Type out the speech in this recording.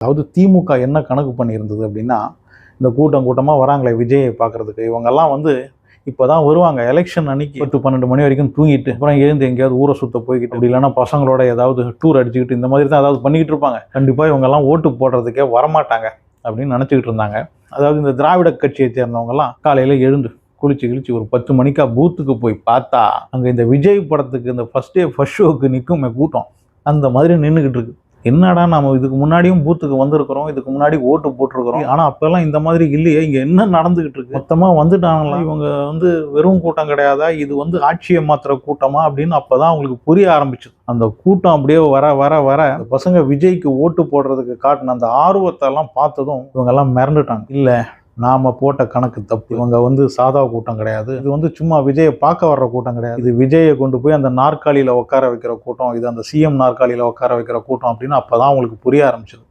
அதாவது திமுக என்ன கணக்கு பண்ணியிருந்தது அப்படின்னா, இந்த கூட்டம் கூட்டமாக வராங்களே விஜயை பார்க்குறதுக்கு, இவங்கெல்லாம் வந்து இப்போ தான் வருவாங்க. எலெக்ஷன் அன்னைக்கு 10, 12 மணி வரைக்கும் தூங்கிட்டு, அப்புறம் எழுந்து எங்கேயாவது ஊரை சுற்ற போய்கிட்டு, அப்படி இல்லைன்னா பசங்களோட ஏதாவது டூர் அடிச்சுக்கிட்டு இந்த மாதிரி தான் ஏதாவது பண்ணிக்கிட்டு இருப்பாங்க. கண்டிப்பாக இவங்கெல்லாம் ஓட்டு போடுறதுக்கே வரமாட்டாங்க அப்படின்னு நினச்சிக்கிட்டு இருந்தாங்க. அதாவது இந்த திராவிட கட்சியை சேர்ந்தவங்கெல்லாம் காலையில் எழுந்து குளிச்சு கிழிச்சு ஒரு 10 மணிக்கா பூத்துக்கு போய் பார்த்தா, அங்கே இந்த விஜய் படத்துக்கு இந்த ஃபர்ஸ்ட் ஷோவுக்கு நிற்குமே கூட்டம், அந்த மாதிரி நின்றுக்கிட்டு இருக்கு. என்னடா நம்ம இதுக்கு முன்னாடியும் பூத்துக்கு வந்திருக்கிறோம், இதுக்கு முன்னாடி ஓட்டு போட்டிருக்கிறோம், ஆனால் அப்போல்லாம் இந்த மாதிரி இல்லையே, இங்கே என்ன நடந்துகிட்டு இருக்கு, மொத்தமாக வந்துட்டாங்களா, இவங்க வந்து வெறும் கூட்டம் கிடையாதா, இது வந்து ஆட்சியை மாத்திர கூட்டமா அப்படின்னு அப்போதான் அவங்களுக்கு புரிய ஆரம்பிச்சது. அந்த கூட்டம் அப்படியே வர வர வர பசங்க விஜய்க்கு ஓட்டு போடுறதுக்கு காட்டின அந்த ஆர்வத்தை எல்லாம் பார்த்ததும் இவங்கெல்லாம் மிரண்டுட்டாங்க. இல்லை, நாம போட்ட கணக்கு தப்பு, இவங்க வந்து சாதா கூட்டம் கிடையாது, இது வந்து சும்மா விஜயை பார்க்க வர்ற கூட்டம் கிடையாது, இது விஜயை கொண்டு போய் அந்த நாற்காலியில உட்கார வைக்கிற கூட்டம், இது அந்த சிஎம் நாற்காலியில உட்கார வைக்கிற கூட்டம் அப்படின்னு அப்பதான் அவங்களுக்கு புரிய ஆரம்பிச்சது.